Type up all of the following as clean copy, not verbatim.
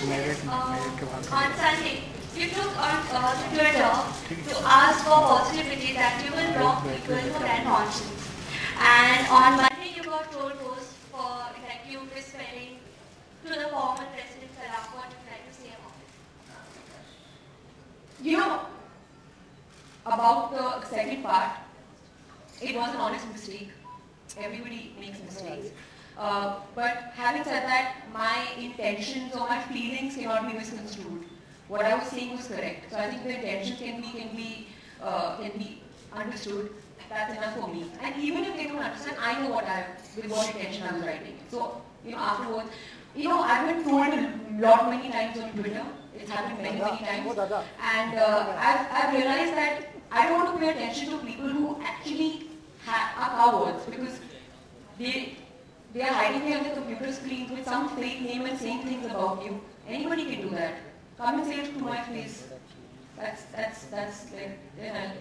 On Sunday, you took on Twitter to ask for positivity that you will block people who had conscience. And on Monday, you got troll posts for like you misspelling to the former president Salam. What would you like to say about it? You know, about the second part, it was an honest mistake. Everybody makes mistakes. But having said that, my intentions or my feelings cannot be misconstrued. What I was saying was correct. So I think the intentions can be understood. That's enough for me. And even if they don't understand, I know with what intention I was writing. So afterwards, I've been told many times on Twitter. It's happened many times. And I've realized that I don't want to pay attention to people who actually are cowards because they are hiding behind the computer screens with some fake name and saying things about you. Anybody can do that. Come and say it to my face. That's like, then I'll,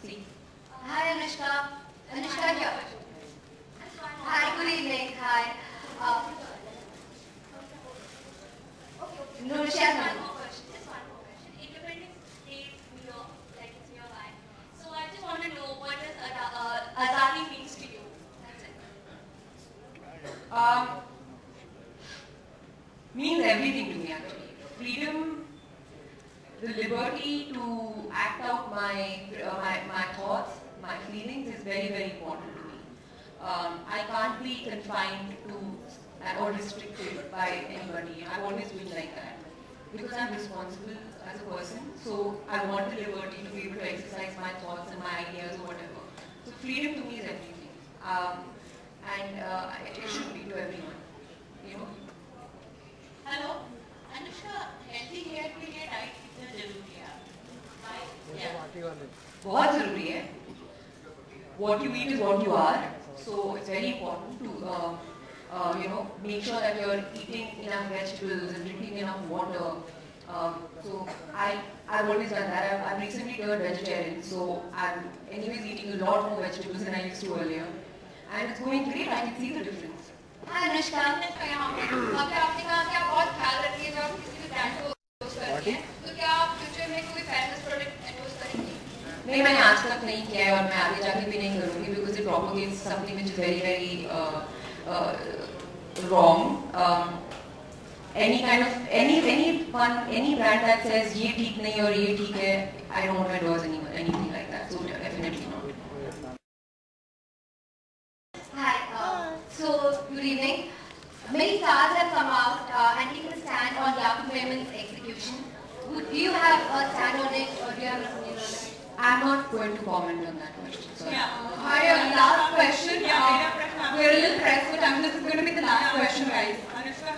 see. Hi Anushka. Anushka here. Hi, good evening. Hi. No, she has one more question. Independence Day, like it's nearby. So I just want to know what does Azadi means to you? That's it. Means everything to me actually. Freedom, the liberty to act out my thoughts, my feelings is very, very important to me. I can't be confined to or restricted by anybody. I've always been like that because I'm responsible as a person. So I want the liberty to be able to exercise my thoughts and my ideas or whatever. So freedom to me is everything, and it should be to everyone. Hello, Anushka, healthy hair के लिए diet कितना जरूरी है? Why? बहुत जरूरी है. What you eat is what you are. So it's very important to make sure that you're eating enough vegetables and drinking enough water. So I've always done that. I've recently turned vegetarian, so I'm anyways eating a lot more vegetables than I used to earlier. And it's going great. I can see the difference. Hi Anushka. आपने कहा कि आप बहुत ख्याल रखती हैं जब आप किसी भी ब्रांड को endorse करती हैं. तो क्या आप फ्यूचर में कोई फेमस प्रोडक्ट endorse करेंगी? नहीं, मैंने आज तक नहीं किया है और मैं आगे जाके भी नहीं करूँगी because it propagates something which is very, very wrong. Any brand that says ये ठीक नहीं और ये ठीक है, I don't want to endorse anything like that. So definitely not. Hi. So good evening. Many stars have come out and taken a stand on Yaqub Memon's execution. Do you have a stand on it or do you have an opinion on it? I'm not going to comment on that question. Sorry. Hi, last question. We're a little pressed for time. This is going to be the last question, guys. Anushka,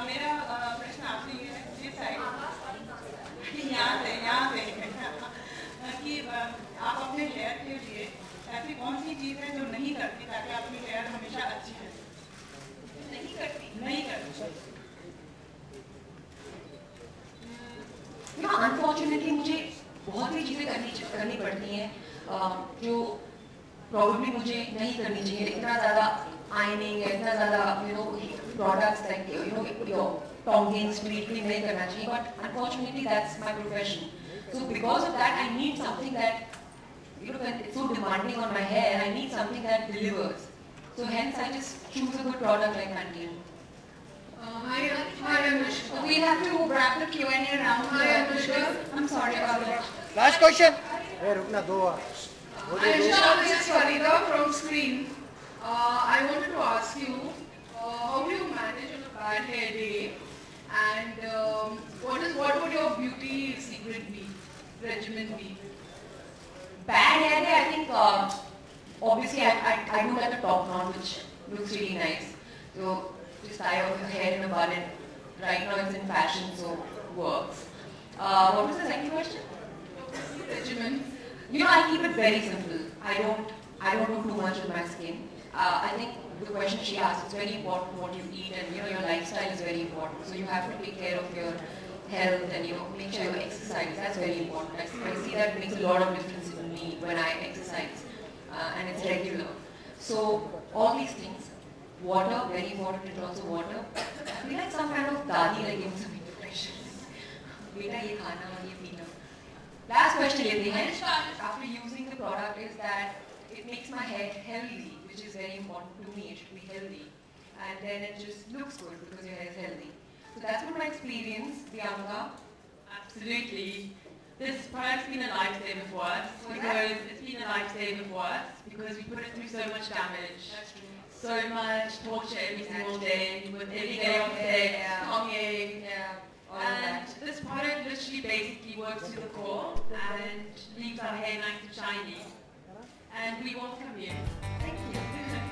मेरा प्रश्न आपसे ये है जिस side यहाँ से कि आप अपने हेयर के लिए ऐसी कौन सी चीज़ है जो नहीं करती ताकि आपकी हेयर हमेशा अच्छी रहे? नहीं करती. Unfortunately, मुझे बहुत सी चीज़ें करनी पड़ती हैं जो probably मुझे नहीं करनी चाहिए. इतना ज़्यादा ironing, इतना ज़्यादा products like your tonguing, split clean नहीं करना चाहिए. But unfortunately, that's my profession. So because of that, I need something that when it's so demanding on my hair, I need something that delivers. So hence, I just choose a good product like Pantene. Hi Anushka. We have to wrap the Q&A round. Hi Anushka. I'm sorry about that. Last question. Anushka, this is Farida from Screen. I wanted to ask you, how do you manage on a bad hair day? And what would your beauty secret regimen be? Bad hair day, I think, obviously I do like a top knot which looks really nice. So just tie off your hair in a bun and right now it's in fashion, so works. What was the second question? Regimen. I keep it very simple. I don't do too much with my skin. I think the question she asked is very important what you eat and your lifestyle is very important. So you have to take care of your health and make sure you exercise. That's very important. I see that makes a lot of difference in me when I exercise and it's regular. So all these things. Water, very important, it's also water. I feel like some kind of dadi like in खाना और ये पीना. Last question लेते हैं. After using the product is that it makes my hair healthy, which is very important to me. It should be healthy, and then it just looks good because your hair is healthy. So that's been my experience, Bianca. Absolutely. This product's been a lifesaver for us because it's been a lifesaver for us because we put it through so much damage. So much torture every single day with every day of sex, tonguing. And this product literally basically works to the core and leaves our hair nice and shiny. And we welcome you. Thank you.